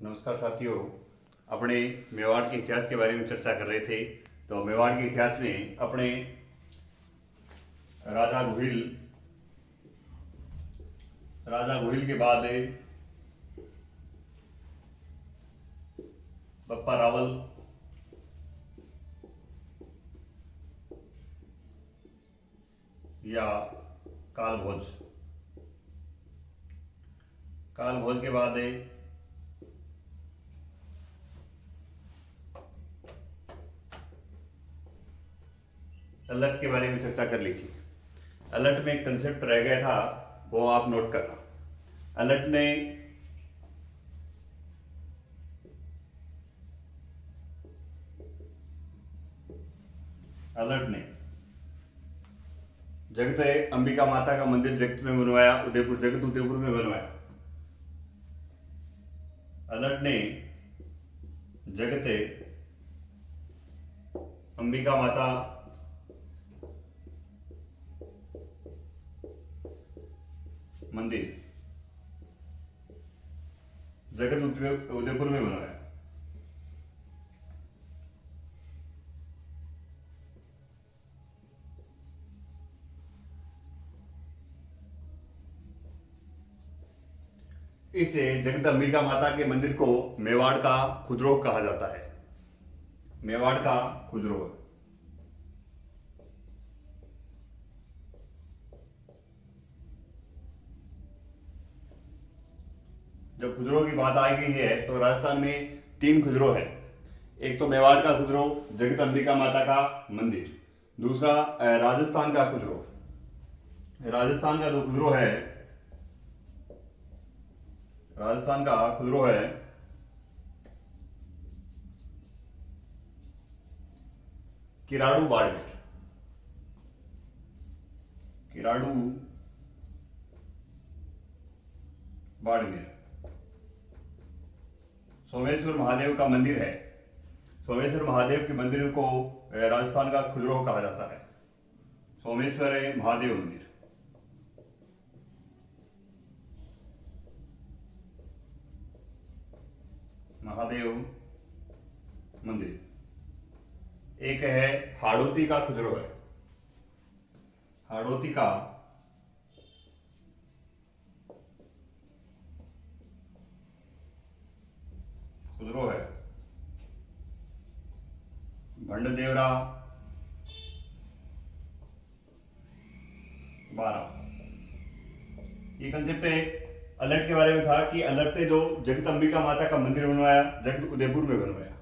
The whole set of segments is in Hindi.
नमस्कार साथियों। अपने मेवाड़ के इतिहास के बारे में चर्चा कर रहे थे। तो मेवाड़ के इतिहास में अपने राजा गुहिल के बाद बप्पा रावल, या काल भोज के बाद अलर्ट के बारे में चर्चा कर ली थी। अलर्ट में एक कंसेप्ट रह गया था, वो आप नोट करना। अलर्ट ने जगत अंबिका माता का मंदिर जगत में बनवाया, जगत उदयपुर में बनवाया। अलर्ट ने जगत अंबिका माता मंदिर जगत उदयपुर में बनवाया। इस जगत अंबिका माता के मंदिर को मेवाड़ का खुजरोह कहा जाता है। मेवाड़ का खुजरोह। जब खुजरोह की बात आई गई है तो राजस्थान में 3 खुजरोह है। एक तो मेवाड़ का खुजरोह, जगत अंबिका माता का मंदिर। दूसरा राजस्थान का खुजरोह। राजस्थान का जो खुजरोह है, राजस्थान का खुजरोह है किराड़ू बाड़मेर। किराड़ू बाड़मेर सोमेश्वर महादेव का मंदिर है। सोमेश्वर महादेव के मंदिर को राजस्थान का खुजरोह कहा जाता है। सोमेश्वर महादेव मंदिर। महादेव मंदिर। एक है हाड़ौती का खुजरोह है। हाड़ौती का खुजरोह है भंडदेवरा 12। ये कंसेप्ट अलर्ट के बारे में था कि अलर्ट ने जो जगत अंबिका माता का मंदिर बनवाया, जगत उदयपुर में बनवाया,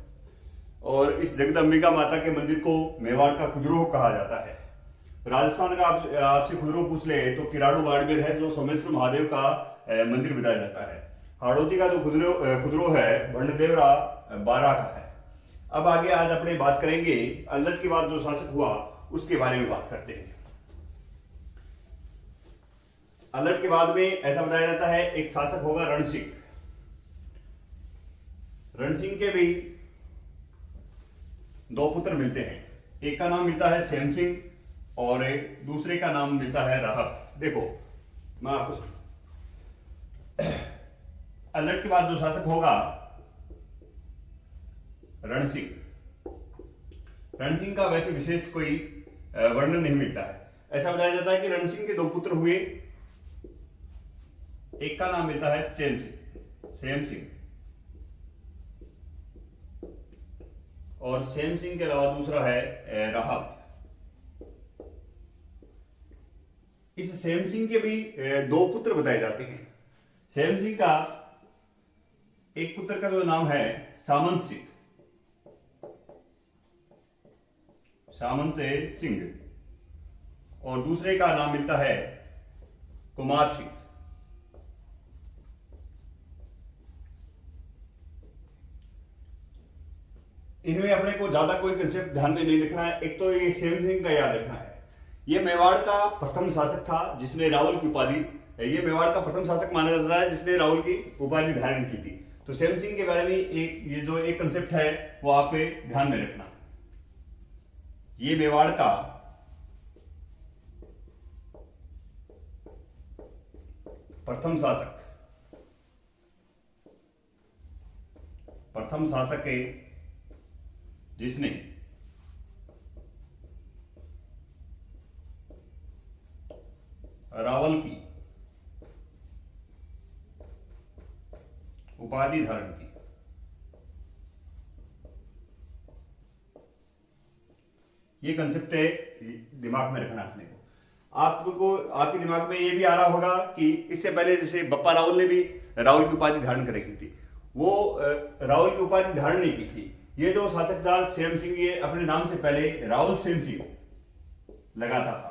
और इस जगत अंबिका माता के मंदिर को मेवाड़ का खुजरोह कहा जाता है। राजस्थान का आपसे खुजरोह पूछ ले तो किराड़ू बाड़मेर है, जो सोमेश्वर महादेव का मंदिर बताया जाता है। हाड़ौती का जो खुजरोह है भंडदेवरा 12 का है। अब आगे आज अपने बात करेंगे अलर्ट के बाद जो शासक हुआ उसके बारे में बात करते हैं। अलर्ट के बाद में ऐसा बताया जाता है एक शासक होगा रण सिंह। रण सिंह के भी 2 पुत्र मिलते हैं। एक का नाम मिलता है सेम सिंह और दूसरे का नाम मिलता है राहत। देखो मैं आपको अलर्ट के बाद जो शासक होगा रण सिंह। रण सिंह का वैसे विशेष कोई वर्णन नहीं मिलता है। ऐसा बताया जाता है कि रण सिंह के 2 पुत्र हुए। एक का नाम मिलता है सेम सिंह, और सेम सिंह के अलावा दूसरा है राहत। इस सेम सिंह के भी 2 पुत्र बताए जाते हैं। सेम सिंह का एक पुत्र का जो नाम है सामंत सिंह, और दूसरे का नाम मिलता है कुमार सिंह। इनमें अपने को ज्यादा कोई कंसेप्ट ध्यान में नहीं रखना है। एक तो ये सेम सिंह का याद रखना है। ये मेवाड़ का प्रथम शासक था जिसने रावल की उपाधि, ये मेवाड़ का प्रथम शासक माना जाता है जिसने रावल की उपाधि धारण की थी। तो सेम सिंह के बारे में ये जो एक कंसेप्ट है वो आप ध्यान में रखना। ये मेवाड़ का प्रथम शासक प्रथम शासक है जिसने रावल की उपाधि धारण की। ये कंसेप्ट है, दिमाग में रखना अपने को। आपको आपके दिमाग में ये भी आ रहा होगा कि इससे पहले जैसे बप्पा रावल ने भी रावल की उपाधि धारण कर रखी थी, वो रावल की उपाधि धारण नहीं की थी। ये जो शासक था सेम सिंह, ये अपने नाम से पहले रावल सेम सिंह लगाता था।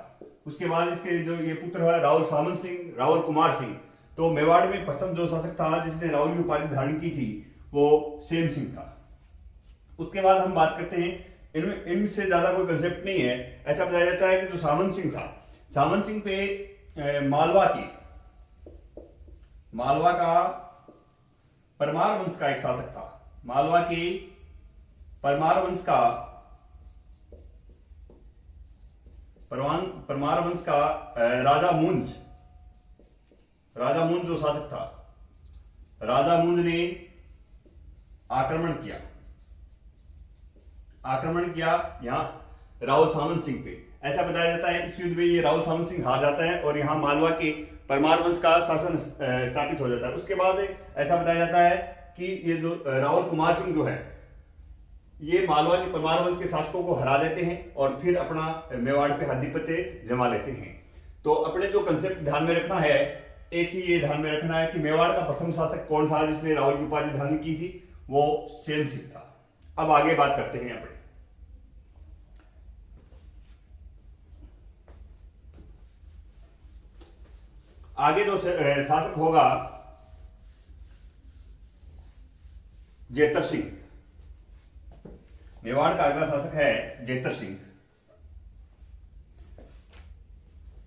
उसके बाद इसके जो ये पुत्र है रावल सामंत सिंह, रावल कुमार सिंह, तो मेवाड़ में प्रथम जो शासक था जिसने रावल की उपाधि धारण की थी वो सेम सिंह था। उसके बाद हम बात करते हैं, इनमें इनसे ज्यादा कोई कंसेप्ट नहीं है। ऐसा बताया जाता है कि जो सामंत सिंह था, सामंत सिंह पे मालवा का परमार वंश का एक शासक था। मालवा की परमार वंश का राजा मूंज जो शासक था, राजा मूंज ने आक्रमण किया यहां रावल सामंत सिंह पे। ऐसा बताया जाता है इस युद्ध में ये रावल सामंत सिंह हार जाता है और यहां मालवा के परमार वंश का शासन स्थापित हो जाता है। उसके बाद ऐसा बताया जाता है कि ये जो रावल कुमार सिंह जो है, ये मालवा के परमार वंश के शासकों को हरा देते हैं और फिर अपना मेवाड़ पे आधिपत्य जमा लेते हैं। तो अपने जो कंसेप्ट ध्यान में रखना है, एक ही ये ध्यान में रखना है कि मेवाड़ का प्रथम शासक कौन था जिसने रावल की उपाधि धारण की थी, वो सेम सिंह था। अब आगे बात करते हैं अपने। आगे जो शासक होगा जेतर सिंह। मेवाड़ का अगला शासक है जेतर सिंह।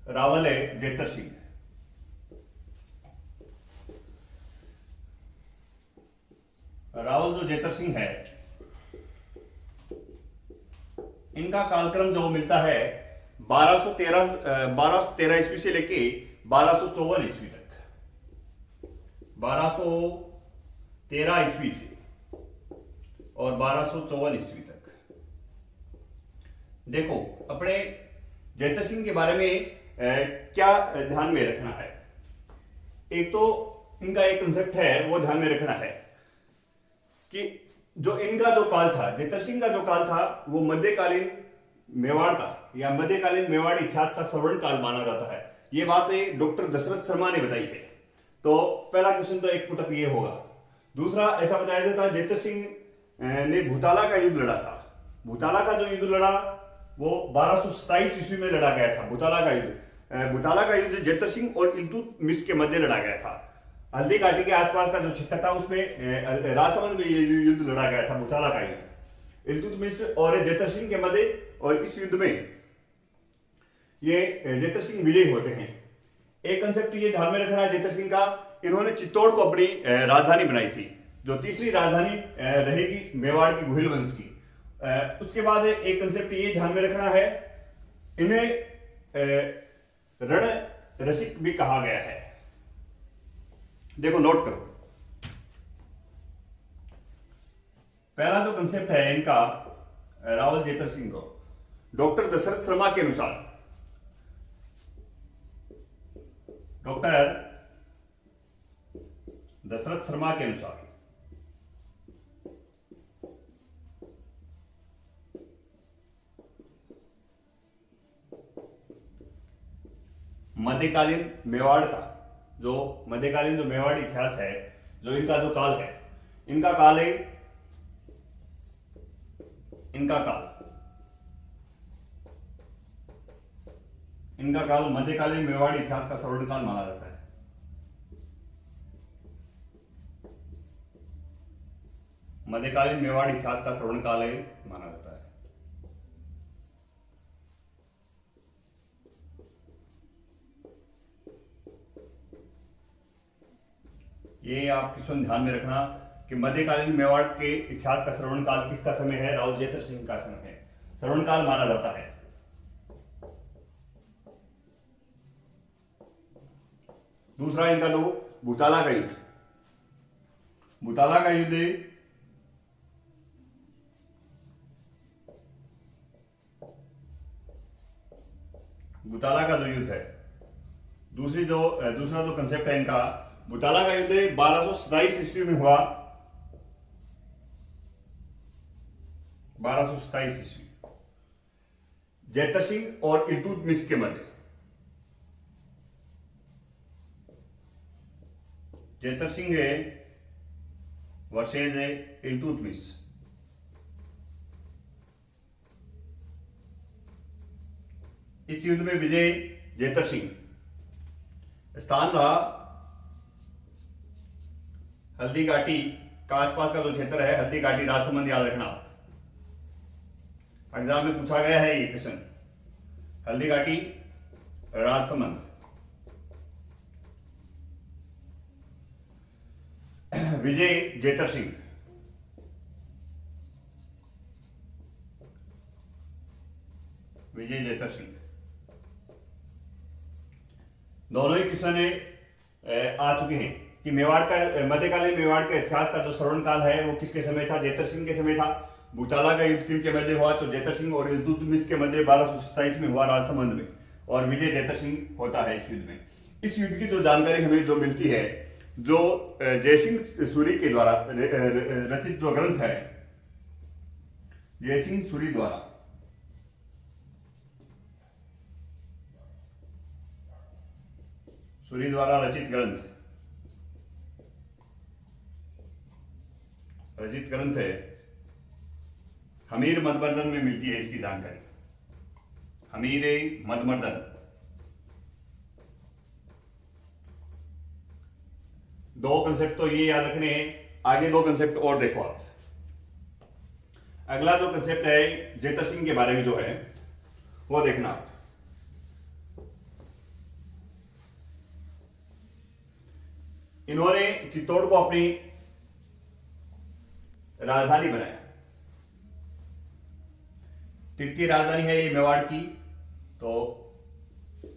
रावल है जेतर सिंह। रावल जो जेतर सिंह है, इनका कालक्रम जो मिलता है 1213 ईस्वी से लेके 1254 ईस्वी तक। 1213 ईस्वी से और 1254 ईस्वी तक। देखो अपने जेतर सिंह के बारे में क्या ध्यान में रखना है। एक तो इनका एक कंसेप्ट है वो ध्यान में रखना है कि जो इनका जो काल था, जेतर सिंह का जो काल था, वो मध्यकालीन मेवाड़ का या मध्यकालीन मेवाड़ इतिहास का स्वर्ण काल माना जाता है। ये बात डॉक्टर दशरथ शर्मा ने बताई है। तो पहला क्वेश्चन तो एक पुटअप ये होगा। दूसरा ऐसा बताया जाता है जेतर सिंह ने भूताला का युद्ध लड़ा था। भूताला का जो युद्ध लड़ा वो 1227 ईस्वी में लड़ा गया था। भूताला का युद्ध जेतर सिंह और इल्तुतमिश के मध्य लड़ा गया था। हल्दी घाटी के आसपास का जो क्षेत्र था उसमें राजसमंद में ये युद्ध लड़ा गया था, भूताला का युद्ध इल्तुतमिश और जेतर सिंह के मध्य। और इस युद्ध में ये जेतर सिंह विजयी होते हैं। एक कंसेप्ट ये ध्यान में रखना है जेतर सिंह का, इन्होंने चित्तौड़ को अपनी राजधानी बनाई थी, जो तीसरी राजधानी रहेगी मेवाड़ की गुहिल वंश की। उसके बाद एक कंसेप्ट ये ध्यान में रखना है, इन्हें रण रसिक भी कहा गया है। देखो नोट करो, पहला जो कंसेप्ट है इनका रावल जेतर सिंह को, डॉक्टर दशरथ शर्मा के अनुसार, डॉक्टर दशरथ शर्मा के अनुसार मध्यकालीन मेवाड़ का मध्यकालीन जो मेवाड़ इतिहास है, जो इनका जो काल है, इनका काल मध्यकालीन मेवाड़ इतिहास का स्वर्ण काल माना जाता है। मध्यकालीन मेवाड़ इतिहास का स्वर्ण काल माना जाता है। ये आप क्वेश्चन ध्यान में रखना कि मध्यकालीन मेवाड़ के इतिहास का श्रवण काल किसका समय है? रावल जेतर सिंह का समय है, श्रवण काल माना जाता है। दूसरा इनका दो भूताला का युद्ध। भूताला का युद्ध बुताला का जो युद्ध है, दूसरा जो कंसेप्ट है इनका, बुताला का युद्ध 1227 ईस्वी में हुआ। 1227 ईस्वी, जैतर सिंह और इल्तुतमिश के मध्य। जैतर सिंह वर्सेज इल्तुतमिश। इस युद्ध में विजय जैतर सिंह। स्थान रहा हल्दी घाटी का आसपास का जो क्षेत्र है, हल्दी घाटी, राजसमंद, याद रखना। एग्जाम में पूछा गया है ये क्वेश्चन, हल्दी घाटी, राजसमंद। विजय जैतर सिंह। विजय जैतर सिंह, दोनों ही क्वेश्चन आ चुके हैं कि मेवाड़ का, मध्यकालीन मेवाड़ के इतिहास का जो स्वर्ण काल है वो किसके समय था? जैतर सिंह के समय था। बुताला का युद्ध किनके मध्य हुआ? तो जैतर सिंह और इल्तुतमिश के मध्य 1227 में हुआ राजसमंद में, और विजय जैतर सिंह होता है इस युद्ध में। इस युद्ध की जो जानकारी हमें जो मिलती है, जो जयसिंह सूरी के द्वारा रचित जो ग्रंथ है, जयसिंह सूरी द्वारा रचित ग्रंथ है, हमीर मदमर्दन में मिलती है इसकी जानकारी। हमीर मदमर्दन। दो कंसेप्ट तो ये याद रखने हैं, आगे दो कंसेप्ट और देखो आप। अगला जो कंसेप्ट है जैतर सिंह के बारे में जो है वो देखना आप। इन्होंने चित्तौड़ को अपनी राजधानी बनाया। तृतीय राजधानी है ये मेवाड़ की, तो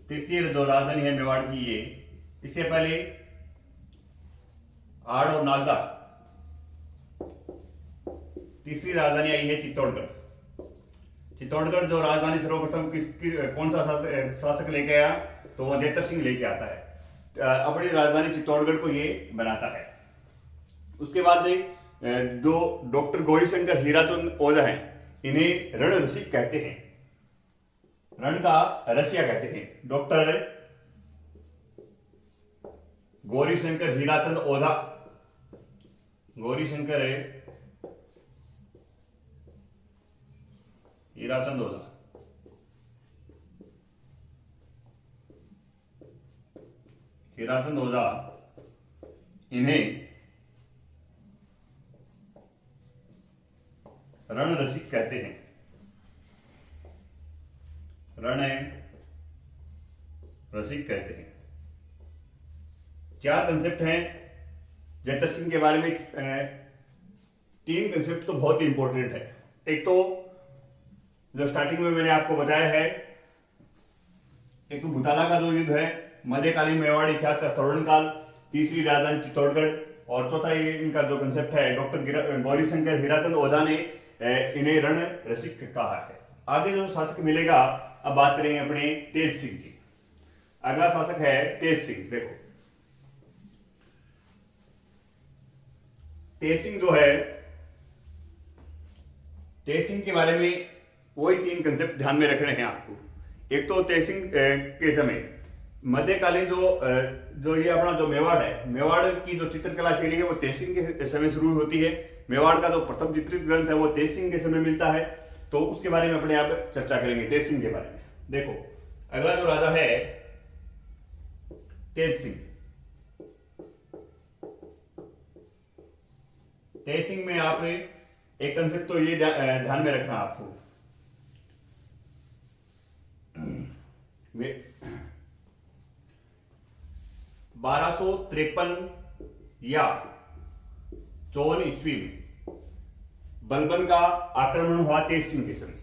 तृतीय जो राजधानी है मेवाड़ की ये, इससे पहले आड़ और नागदा। तीसरी राजधानी आई है चित्तौड़गढ़। चित्तौड़गढ़ जो राजधानी सर्वप्रथम कौन सा शासक लेके आया? तो वो जैतर सिंह लेके आता है। अपनी राजधानी चित्तौड़गढ़ को ये बनाता है। उसके बाद जो डॉक्टर गौरीशंकर हीराचंद ओझा हैं, इन्हें रण रसिक कहते हैं, रण का रसिया कहते हैं। डॉक्टर गौरीशंकर हीराचंद ओझा, गौरीशंकर हीराचंद ओझा, हीराचंद ओझा, इन्हें रण रसिक कहते हैं। रण रसिक कहते हैं। चार कंसेप्ट हैं जैतर सिंह के बारे में। तीन कंसेप्ट तो बहुत ही इंपॉर्टेंट है। एक तो जो स्टार्टिंग में मैंने आपको बताया है, एक तो बुताला का जो युद्ध है, मध्यकालीन मेवाड़ इतिहास का स्वर्ण काल, तीसरी राजधानी चित्तौड़गढ़, और चौथा ये इनका जो कंसेप्ट है, डॉक्टर गौरीशंकर हीराचंद ओझा ने इन्हें रण रसिक कहा है। आगे जो शासक मिलेगा, अब बात करेंगे अपने तेज सिंह की। अगला शासक है तेज सिंह। देखो तेज सिंह जो है, तेज सिंह के बारे में वही तीन कंसेप्ट ध्यान में रखने हैं आपको। एक तो तेज सिंह के समय मध्यकालीन जो ये अपना जो मेवाड़ है, मेवाड़ की जो चित्रकला शैली है वो तेज सिंह के समय शुरू होती है। मेवाड़ का जो प्रथम चित्रित ग्रंथ है वो तेज सिंह के समय मिलता है, तो उसके बारे में अपने आप चर्चा करेंगे तेज सिंह के बारे में। देखो अगला जो राजा है तेज सिंह। तेज सिंह में आप एक कंसेप्ट तो ये ध्यान में रखना आपको, 1253 या 54 ईस्वी में बलबन का आक्रमण हुआ तेज सिंह के समय।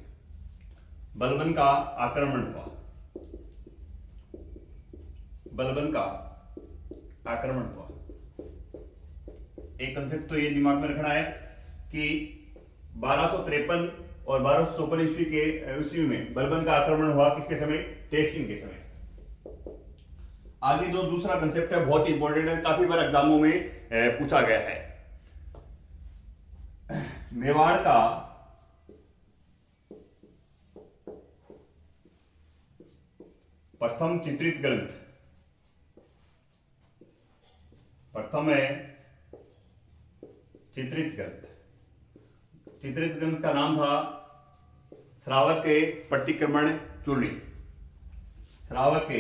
बलबन का आक्रमण हुआ, बलबन का आक्रमण हुआ। एक कंसेप्ट तो ये दिमाग में रखना है कि 1253 और 1254 ईस्वी में बलबन का आक्रमण हुआ किसके समय? तेज सिंह के समय। आगे जो दूसरा कंसेप्ट है बहुत ही इंपॉर्टेंट है, काफी बार एग्जामों में पूछा गया है। मेवाड़ का प्रथम चित्रित ग्रंथ, प्रथम है चित्रित ग्रंथ। चित्रित ग्रंथ का नाम था श्रावक के प्रतिक्रमण चूर्णी। श्रावक के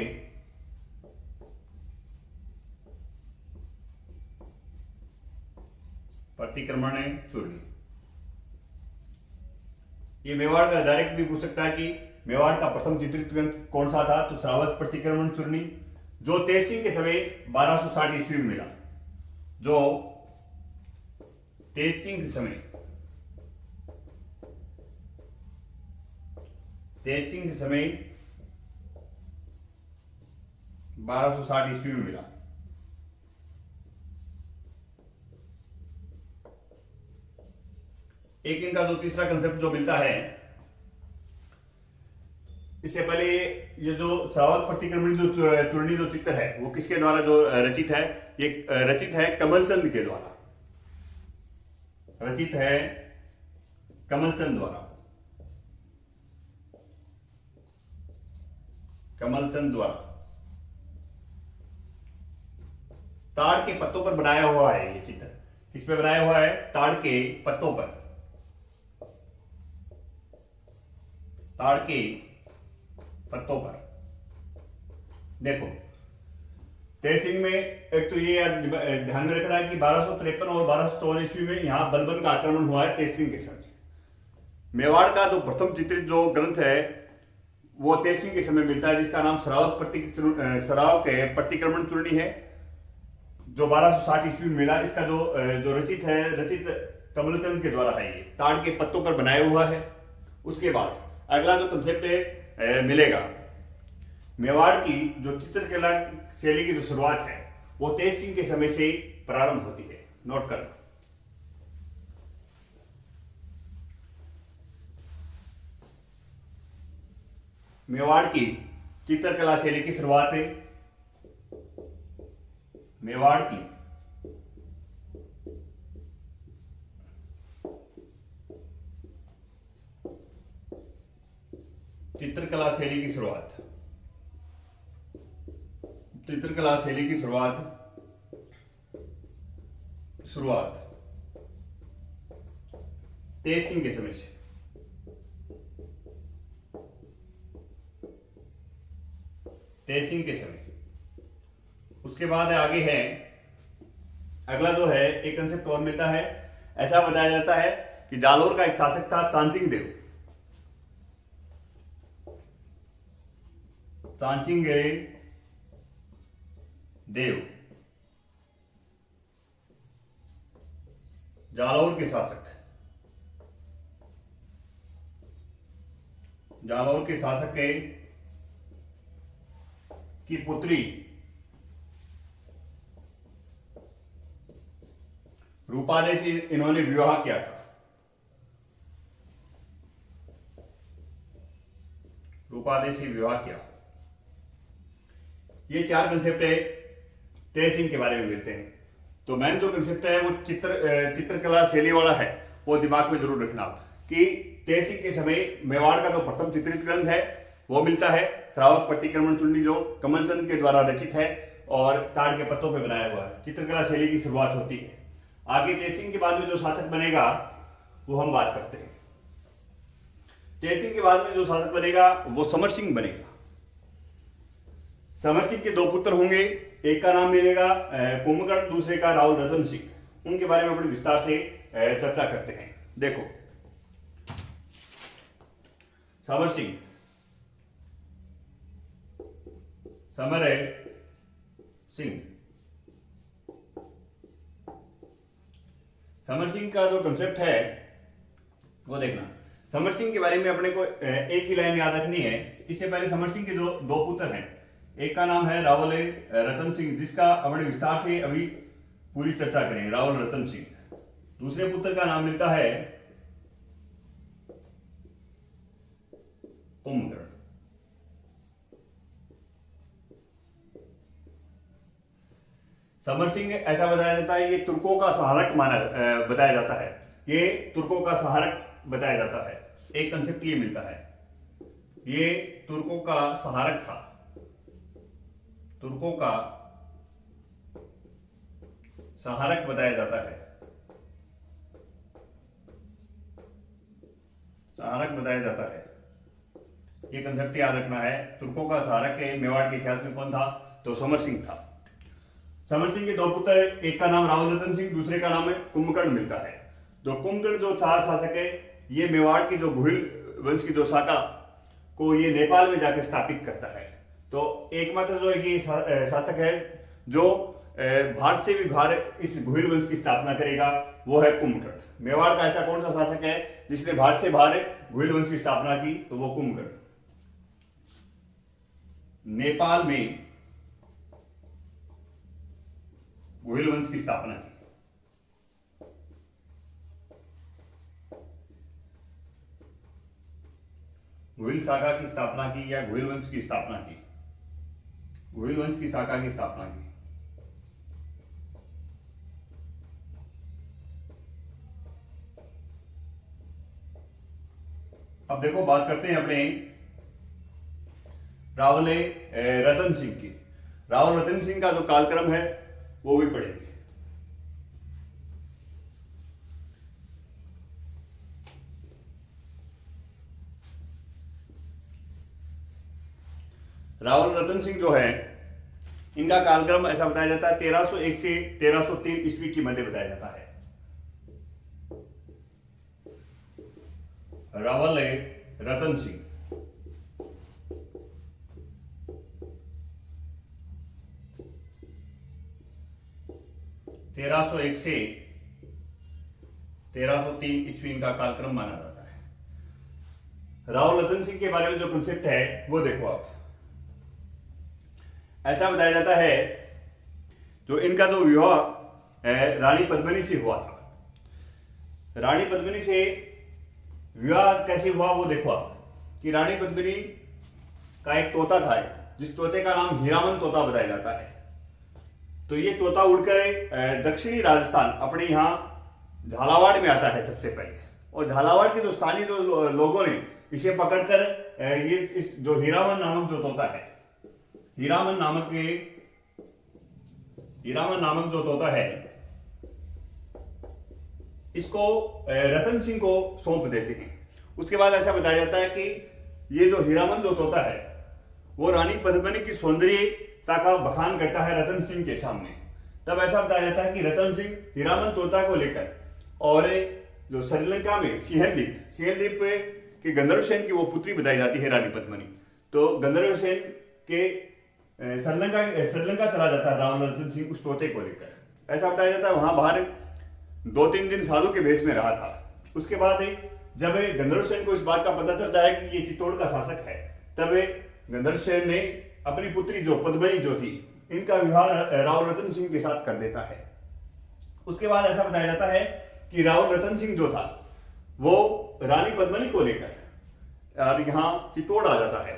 प्रतिक्रमण चूर्णी। ये मेवाड़ का डायरेक्ट भी पूछ सकता है कि मेवाड़ का प्रथम चित्रित ग्रंथ कौन सा था, तो श्रावक प्रतिक्रमण चूर्णी, जो तेज सिंह के समय 1260 ईस्वी में मिला। जो तेज सिंह के समय 1260 ईस्वी में मिला। एक इनका जो तीसरा कंसेप्ट जो मिलता है, इससे पहले ये जो श्रावक प्रतिक्रमण जो चूर्णी जो चित्र है वो किसके द्वारा जो रचित है, ये रचित है कमलचंद के द्वारा। रचित है कमलचंद द्वारा। कमलचंद द्वारा ताड़ के पत्तों पर बनाया हुआ है ये चित्र। किस पे बनाया हुआ है? ताड़ के पत्तों पर। ताड़ के पत्तों पर। देखो तेज सिंह में एक तो ये ध्यान में रखना है कि 1253 और 1254 ईस्वी में यहां बलबन का आक्रमण हुआ है तेज सिंह के समय। मेवाड़ का जो प्रथम चित्रित जो ग्रंथ है वो तेज सिंह के समय मिलता है, जिसका नाम श्रावक के प्रतिक्रमण चूर्णी है, जो 1260 ईस्वी में मिला। इसका जो रचित कमलचंद के द्वारा है। ये ताड़ के पत्तों पर बनाया हुआ है। उसके बाद अगला जो कंसेप्ट मिलेगा, मेवाड़ की जो चित्रकला शैली की जो शुरुआत है वो तेज सिंह के समय से प्रारंभ होती है। नोट करना। मेवाड़ की चित्रकला शैली की शुरुआत है, मेवाड़ की चित्रकला शैली की शुरुआत, चित्रकला शैली की शुरुआत तेज सिंह के समय से। तेज सिंह के समय। उसके बाद आगे है अगला जो है एक कंसेप्ट और मिलता है। ऐसा बताया जाता है कि जालोर का एक शासक था चांचिंग देव। चांचिंग देव जालौर के शासक। जालौर के शासक की पुत्री रूपादे से इन्होंने विवाह किया था। रूपादे से विवाह किया। ये चार कंसेप्ट है तेज सिंह के बारे में मिलते हैं। तो मेन जो कंसेप्ट है वो चित्रकला शैली वाला है, वो दिमाग में जरूर रखना कि तेज सिंह के समय मेवाड़ का जो प्रथम चित्रित ग्रंथ है वो मिलता है, श्रावक प्रतिक्रमण चूर्णी जो कमलचंद के द्वारा रचित है और ताड़ के पत्तों पे बनाया हुआ है। चित्रकला शैली की शुरुआत होती है। आगे तेज सिंह के बाद में जो शासक बनेगा वो हम बात करते हैं। तेज सिंह के बाद में जो शासक बनेगा वो समर सिंह बनेगा। समर सिंह के दो पुत्र होंगे, एक का नाम मिलेगा कुंभकर्ण, दूसरे का राहुल रतन सिंह। उनके बारे में बड़ी विस्तार से चर्चा करते हैं। देखो समर सिंह, समर सिंह, समर सिंह का जो कंसेप्ट है वो देखना। समर सिंह के बारे में अपने को एक ही लाइन याद रखनी है। इससे पहले समर सिंह के जो दो पुत्र हैं, एक का नाम है राहुल रतन सिंह, जिसका अपने विस्तार से अभी पूरी चर्चा करेंगे, राहुल रतन सिंह। दूसरे पुत्र का नाम मिलता है कुंभकर्ण। समर सिंह ऐसा बताया जाता है, ये तुर्कों का सहारक बताया जाता है, ये तुर्कों का सहारक बताया जाता है। एक कंसेप्ट ये मिलता है, ये तुर्कों का सहारक था, तुर्कों का सहारक बताया जाता है, सहारक बताया जाता है। ये कंसेप्ट याद रखना है। तुर्कों का सहारक के मेवाड़ के इतिहास में कौन था? तो समर सिंह था। समर सिंह के दो पुत्र, एक का नाम रावल रतन सिंह, दूसरे का नाम है कुंभकर्ण मिलता है। तो कुंभकर्ण जो था शासक है, ये मेवाड़ की जो घुइल वंश की जो शाखा को ये नेपाल में जाकर स्थापित करता है। तो एकमात्र जो ये शासक है जो भारत से भी बाहर इस घुइल वंश की स्थापना करेगा, वो है कुंभकर्ण। मेवाड़ का ऐसा कौन सा शासक है जिसने भारत से बाहर घुइल वंश की स्थापना की? तो वो कुंभकर्ण। नेपाल में घुइल वंश की स्थापना की। घुइल शाखा की स्थापना की या घुइल वंश की स्थापना की, घुइल वंश की शाखा की स्थापना की। अब देखो बात करते हैं अपने रावल रतन सिंह की। रावल रतन सिंह का जो कालक्रम है वो भी पढ़ेंगे। रावल रतन सिंह जो है, इनका कालक्रम ऐसा बताया जाता है 1301 से 1303 ईस्वी की मध्य बताया जाता है। रावल रतन सिंह 1301 से 1303 ईस्वी इनका कालक्रम माना जाता है। रावल रतन सिंह के बारे में जो कंसेप्ट है वो देखो आप। ऐसा बताया जाता है जो इनका जो विवाह रानी पद्मिनी से हुआ था। रानी पद्मिनी से विवाह कैसे हुआ वो देखो आप कि रानी पद्मिनी का एक तोता था, जिस तोते का नाम हीरामन तोता बताया जाता है। तो ये तोता उड़कर दक्षिणी राजस्थान अपने यहाँ झालावाड़ में आता है सबसे पहले, और झालावाड़ के जो स्थानीय जो लोगों ने इसे पकड़कर ये इस जो हीरामन नामक जो तोता है, हीरामन नामक जो तोता है, इसको रतन सिंह को सौंप देते हैं। उसके बाद ऐसा बताया जाता है कि ये जो हीरामन जो तोता है वो रानी पद्मिनी की सौंदर्यता का बखान करता है रतन सिंह के सामने। तब ऐसा बताया जाता है कि रतन सिंह हीरामन तोता को लेकर और जो श्रीलंका में सिंहलदीप के गंधर्व सेन की वो पुत्री बताई जाती है रानी पद्मिनी। तो गंधर्व सेन के श्रीलंका चला जाता है रावल रतन सिंह उस तोते को लेकर। ऐसा बताया जाता है वहां बाहर 2-3 दिन साधु के भेष में रहा था। उसके बाद जब गंधर्व सेन को इस बात का पता चलता है कि ये चित्तौड़ का शासक है, तब गंधर्व सेन ने अपनी पुत्री जो पद्मिनी जो थी, इनका विवाह रावल रतन सिंह के साथ कर देता है। उसके बाद ऐसा बताया जाता है कि रावल रतन सिंह जो था वो रानी पद्मिनी को लेकर और यहाँ चित्तौड़ आ जाता है।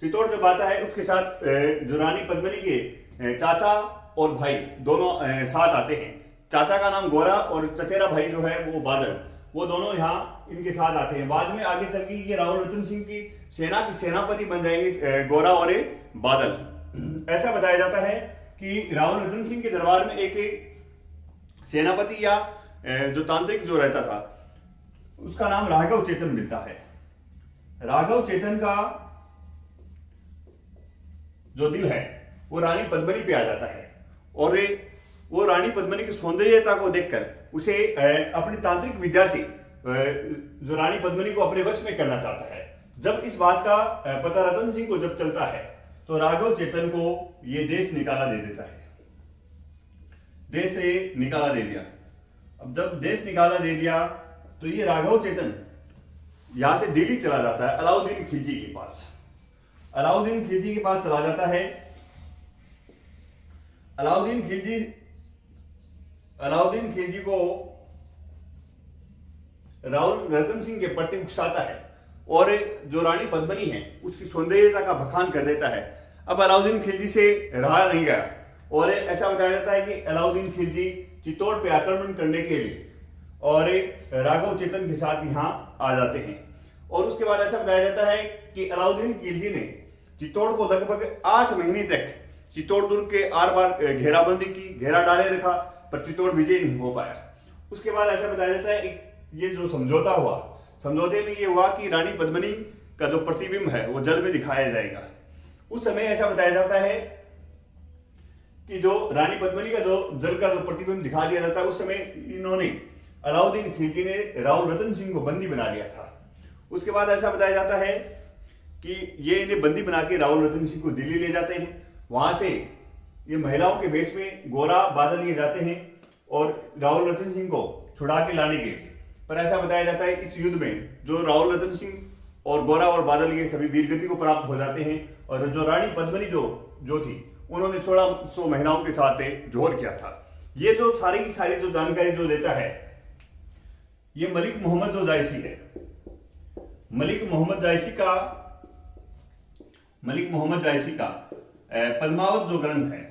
चित्तौड़ जब आता है उसके साथ जो रानी पद्मिनी के चाचा और भाई दोनों साथ आते हैं। चाचा का नाम गोरा और चचेरा भाई जो है वो बादल, वो दोनों यहाँ इनके साथ आते हैं। बाद में आगे चल के ये रावल रतन सिंह की सेना की सेनापति बन जाएंगे गोरा और बादल। ऐसा बताया जाता है कि रावल रतन सिंह के दरबार में एक सेनापति या जो तांत्रिक जो रहता था उसका नाम राघव चेतन मिलता है। राघव चेतन का जो दिल है वो रानी पद्मिनी पे आ जाता है और वो रानी पद्मिनी की सौंदर्यता को देखकर उसे अपनी तांत्रिक विद्या से जो रानी पद्मिनी को अपने वश में करना चाहता है। जब इस बात का पता रतन सिंह को जब चलता है तो राघव चेतन को ये देश निकाला दे देता है। देश से निकाला दे दिया। अब जब देश निकाला दे दिया तो ये राघव चेतन यहां से दिल्ली चला जाता है, अलाउद्दीन खिलजी के पास। अलाउद्दीन खिलजी के पास चला जाता है। अलाउद्दीन खिलजी को रावल रतन सिंह के प्रति उकसाता है और जो रानी पद्मिनी है उसकी सौंदर्यता का बखान कर देता है। अब अलाउद्दीन खिलजी से रहा नहीं गया, और ऐसा बताया जाता है कि अलाउद्दीन खिलजी चित्तौड़ पे आक्रमण करने के लिए और राघव चेतन के साथ यहाँ आ जाते हैं। और उसके बाद ऐसा बताया जाता है कि अलाउद्दीन खिलजी ने चित्तौड़ को लगभग 8 महीने तक चित्तौड़ दुर्ग के आर पार घेराबंदी की, घेरा डाले रखा, पर चित्तौड़ विजय नहीं हो पाया। उसके बाद ऐसा बताया जाता है ये जो समझौता हुआ, समझौते में ये हुआ कि रानी पद्मिनी का जो प्रतिबिंब है वो जल में दिखाया जाएगा। उस समय ऐसा बताया जाता है कि जो रानी पद्मिनी का जो जल का जो प्रतिबिंब दिखा दिया जाता है, उस समय इन्होंने अलाउद्दीन खिलजी ने राव रतन सिंह को बंदी बना लिया था। उसके बाद ऐसा बताया जाता है कि ये इन्हें बंदी बना के राव रतन सिंह को दिल्ली ले जाते हैं। वहां से ये महिलाओं के भेष में गोरा बादल लिए जाते हैं और राव रतन सिंह को छुड़ा के लाने के लिए। पर ऐसा बताया जाता है इस युद्ध में जो राव रतन सिंह और गोरा और बादल ये सभी वीरगति को प्राप्त हो जाते हैं। और जो रानी पद्मिनी जो थी उन्होंने 1600 महिलाओं के साथ जोहर किया था। ये जो सारी की सारी जो जानकारी जो देता है ये मलिक मोहम्मद जो जायसी है, मलिक मोहम्मद जायसी का पद्मावत जो ग्रंथ है,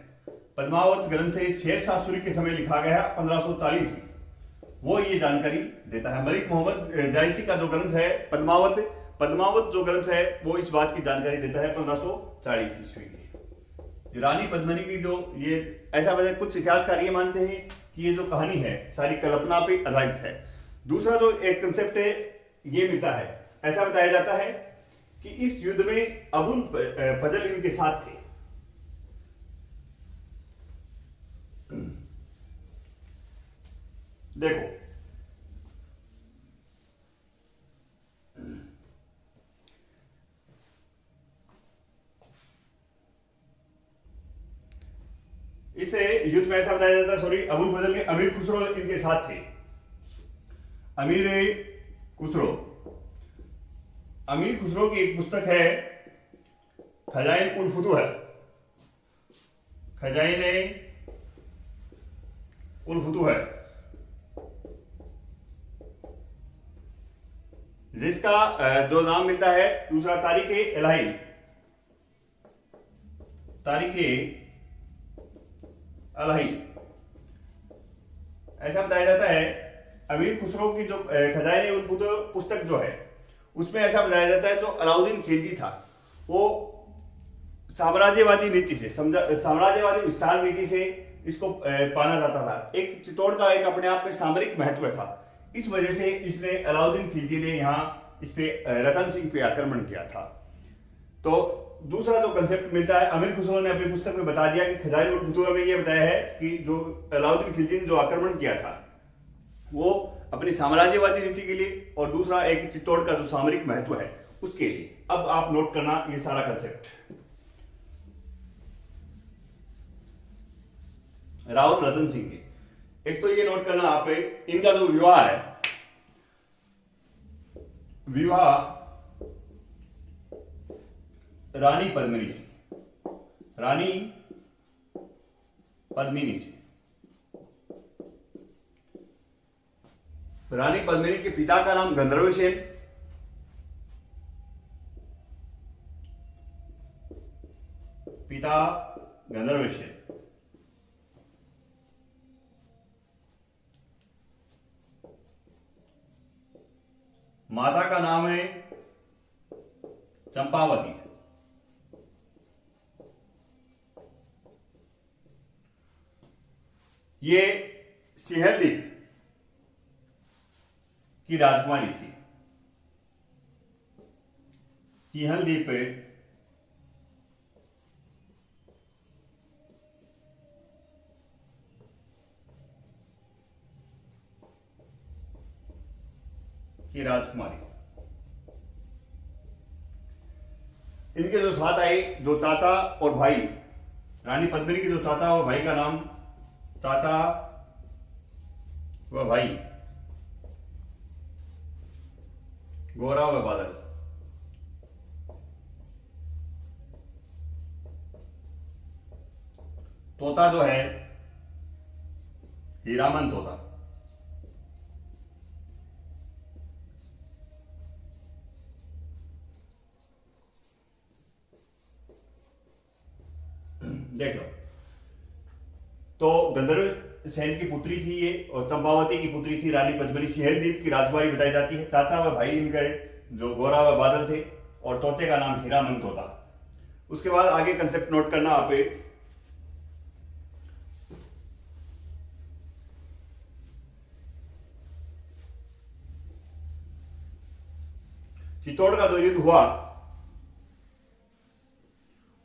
पद्मावत ग्रंथ शेरशाह सूरी के समय लिखा गया है 1540 में, वो ये जानकारी देता है। मलिक मोहम्मद जायसी का जो ग्रंथ है पद्मावत जो ग्रंथ है वो इस बात की जानकारी देता है 1540 ईस्वी की। रानी पद्मिनी की जो ये ऐसा वजह कुछ इतिहासकार ये मानते हैं कि ये जो कहानी है सारी कल्पना पे आधारित है। दूसरा जो एक कंसेप्ट है ये मिलता है, ऐसा बताया जाता है कि इस युद्ध में अबुल फजल इनके साथ थे। देखो इस युद्ध में ऐसा बताया जाता है, सॉरी, अबुल फजल ने अमीर खुसरो इनके साथ थे। अमीर खुसरो की एक पुस्तक है खजाइन उल फुतूह, खजाइन उल फुतूह, जिसका जो नाम मिलता है दूसरा तारीख अलही। ऐसा बताया जाता है अमीर खुसरो की जो खजाइन उल फुतूह पुस्तक जो है उसमें ऐसा बताया जाता है जो अलाउद्दीन खिलजी था वो साम्राज्यवादी नीति से, साम्राज्यवादी विस्तार नीति से इसको पाना जाता था। एक चित्तौड़ का एक अपने आप में सामरिक महत्व था, इस वजह से इसने अलाउद्दीन खिलजी ने यहाँ इस पे रतन सिंह पे आक्रमण किया था। तो दूसरा जो कंसेप्ट मिलता है, अमीर खुसरो ने अपनी पुस्तक में बता दिया कि खजाइन उल फुतूह में ये बताया है कि जो अलाउद्दीन खिलजी ने जो आक्रमण किया था वो अपनी साम्राज्यवादी नीति के लिए और दूसरा एक चित्तौड़ का जो सामरिक महत्व है उसके लिए। अब आप नोट करना ये सारा कंसेप्ट। राव रतन सिंह के एक तो ये नोट करना आप इनका जो विवाह है, विवाह रानी पद्मिनी से। रानी पद्मिनी के पिता का नाम गंधर्व सेन, पिता गंधर्व सेन, माता का नाम है चंपावती। ये सिंहलदीप की राजकुमारी थी। सिंहलदीप की राजकुमारी। इनके जो साथ आए जो चाचा और भाई, रानी पद्मिनी के जो चाचा और भाई का नाम, चाचा व भाई गोरा व बादल। तोता जो है हीरामन तोता। देख लो गंधर्व सेन की पुत्री थी ये, और चंपावती की पुत्री थी रानी पद्मिनी। सिहलदीप की राजकुमारी बताई जाती है। चाचा व भाई इनके जो गोरा व बादल थे, और तोते का नाम हीरामन तोता। उसके बाद आगे कंसेप्ट नोट करना आप। चित्तौड़ का जो युद्ध हुआ,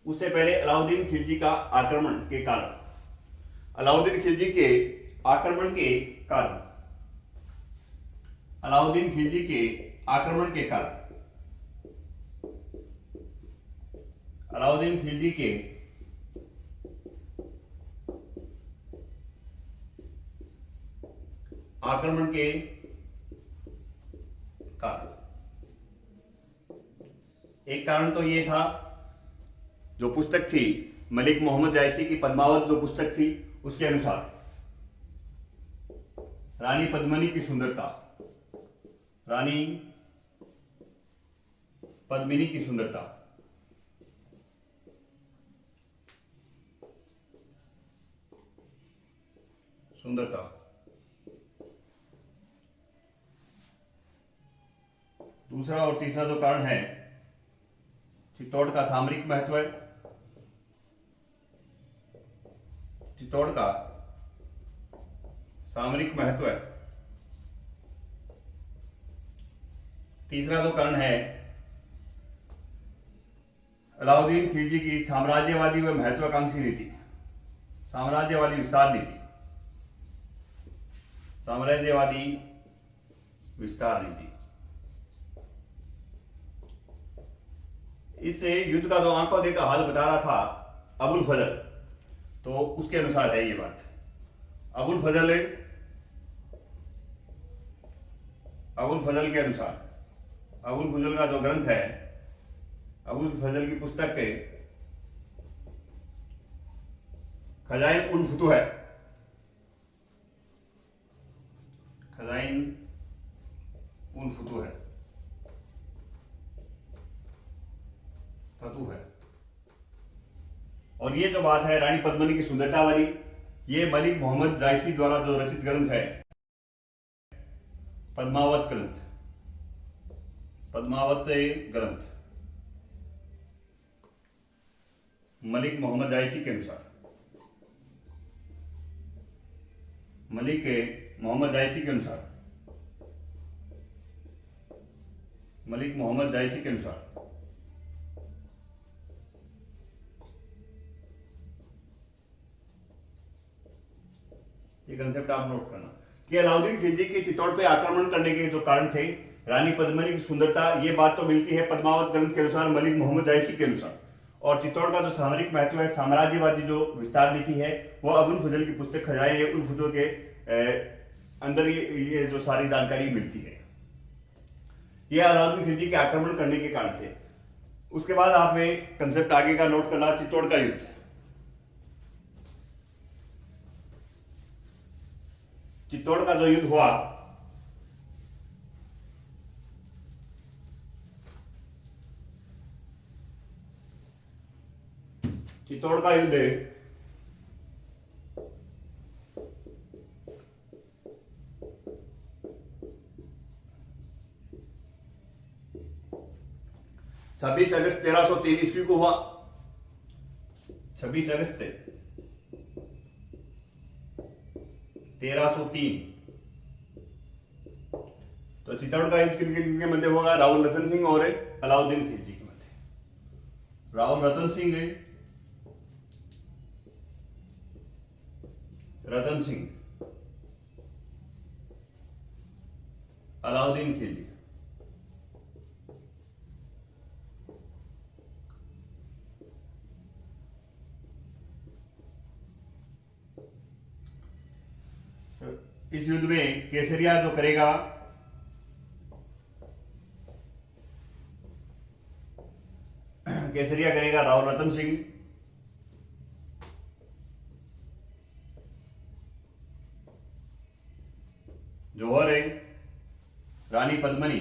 उससे पहले अलाउद्दीन खिलजी का आक्रमण के कारण, अलाउद्दीन खिलजी के आक्रमण के कारण, अलाउद्दीन खिलजी के आक्रमण के कारण, अलाउद्दीन खिलजी के आक्रमण के कारण, एक कारण तो ये था, जो पुस्तक थी मलिक मोहम्मद जायसी की पद्मावत जो पुस्तक थी, उसके अनुसार रानी पद्मिनी की सुंदरता, रानी पद्मिनी की सुंदरता, सुंदरता, दूसरा और तीसरा जो कारण है, चित्तौड़ का सामरिक महत्व है, चित्तौड़ का सामरिक महत्व है। तीसरा जो कारण है, अलाउद्दीन खिलजी की साम्राज्यवादी व महत्वाकांक्षी नीति, साम्राज्यवादी विस्तार नीति, साम्राज्यवादी विस्तार नीति। इस युद्ध का जो आंखों देखा हाल बता रहा था अबुल फजल, तो उसके अनुसार है ये बात। अबुल फजल के अनुसार, अबुल फजल का जो ग्रंथ है, अबुल फजल की पुस्तक है खजाइन उल फुतूह है, खजाइन उल फुतूह है, फतूह है। और ये जो बात है रानी पद्मिनी की सुंदरता वाली, ये मलिक मोहम्मद जायसी द्वारा जो रचित ग्रंथ है, पद्मावत ग्रंथ, पद्मावत ग्रंथ, मलिक मोहम्मद जायसी के अनुसार, मलिक मोहम्मद जायसी के अनुसार, मलिक मोहम्मद जायसी के अनुसार ये कंसेप्ट आप नोट करना कि अलाउद्दीन खिलजी के चित्तौड़ पे आक्रमण करने के जो कारण थे, रानी पद्मिनी की सुंदरता, ये बात तो मिलती है पद्मावत ग्रंथ के अनुसार, मलिक मोहम्मद जायसी के अनुसार। और चित्तौड़ का जो सामरिक महत्व है, साम्राज्यवादी जो विस्तार नीति है, वो अबुल फजल की पुस्तक खजाइन उल फुतूह के अंदर ये जो सारी जानकारी मिलती है। ये अलाउद्दीन खिलजी के आक्रमण करने के कारण थे। उसके बाद आप में कंसेप्ट आगे का नोट करना, चित्तौड़ का युद्ध। चित्तौड़ का जो युद्ध हुआ, चित्तौड़ का युद्ध 26 अगस्त 1303 ईस्वी को हुआ। 26 अगस्त 1303। तो चित्तौड़ का युद्ध किन किन के मध्य होगा? राव रतन सिंह और अलाउद्दीन खिलजी के मध्य। राव रतन सिंह, अलाउद्दीन खिलजी। इस युद्ध में केसरिया जो करेगा, केसरिया करेगा राव रतन सिंह। जौहर है रानी पद्मिनी।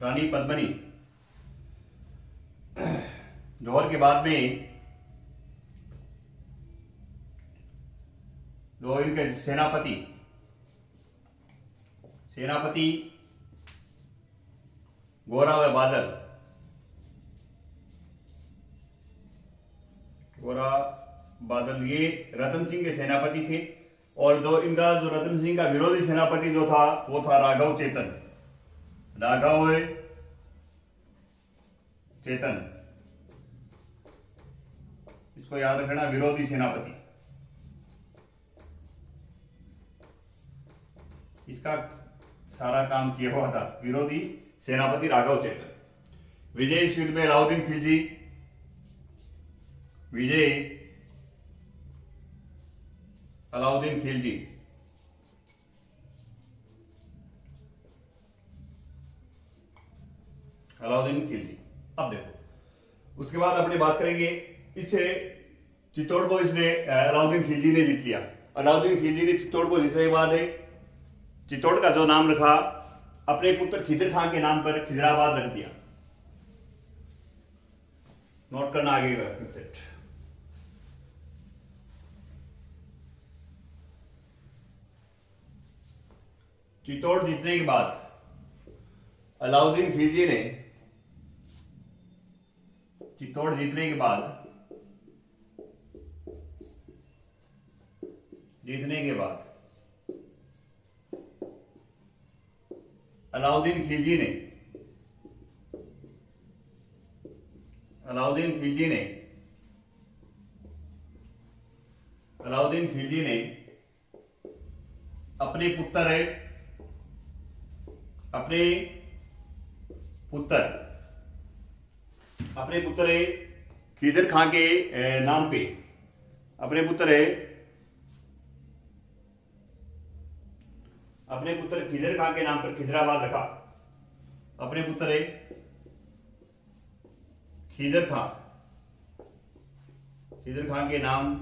रानी पद्मिनी। जौहर के बाद में जो इनके सेनापति गोरा व बादल, ये रतन सिंह के सेनापति थे। और जो रतन सिंह का विरोधी सेनापति जो था वो था राघव चेतन। इसको याद रखना, विरोधी सेनापति। इसका सारा काम किया हुआ था विरोधी सेनापति राघव चेतन। विजय इस युद्ध में अलाउद्दीन खिलजी, अब देखो उसके बाद अपने बात करेंगे इसे चित्तौड़ को इसने अलाउद्दीन खिलजी ने जीत लिया। अलाउद्दीन खिलजी ने चित्तौड़ को जीतने के बाद चित्तौड़ का जो नाम रखा अपने पुत्र खिजर खान के नाम पर खिजराबाद रख दिया। नोट करना आगे का कंसेप्ट। चित्तौड़ जीतने के बाद अलाउद्दीन खिलजी ने अलाउद्दीन खिलजी ने अपने पुत्र खिजर खां के नाम पे अपने पुत्र खिजर खां के नाम पर खिजराबाद रखा। अपने पुत्र खिजर खां के नाम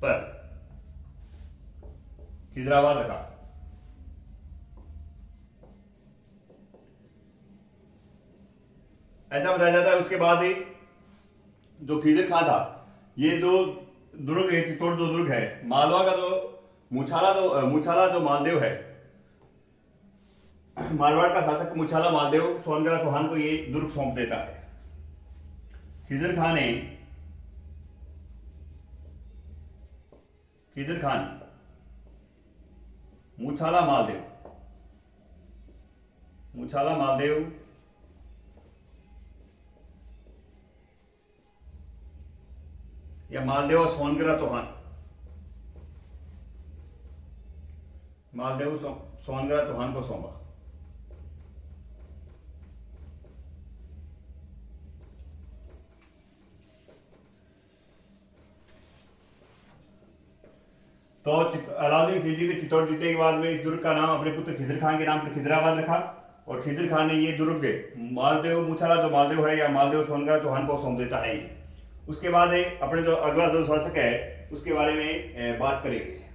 पर खिजराबाद रखा। ऐसा बताया जाता है। उसके बाद जो खिजर खां था, ये जो दुर्ग है, चित्तौड़ जो दुर्ग है, मालवा का जो मुछाला जो मालदेव है, मारवाड़ का शासक मुछाला मालदेव सोनगरा चौहान को ये दुर्ग सौंप देता है। खिजर खान मुछाला मालदेव या मालदेव और सोनगरा चौहान, सोनगरा चौहान को सौंपा। तो अलाउद्दीन खिलजी ने चित्तौड़ जीतने के बाद में इस दुर्ग का नाम अपने पुत्र खिजर खान के नाम पर खिजराबाद रखा। और खिजर खान ने ये दुर्ग मालदेव मुछाला जो मालदेव है या मालदेव सोनगरा चौहान को सौंप देता है। उसके बाद अपने जो अगला जो शासक है उसके बारे में बात करेंगे।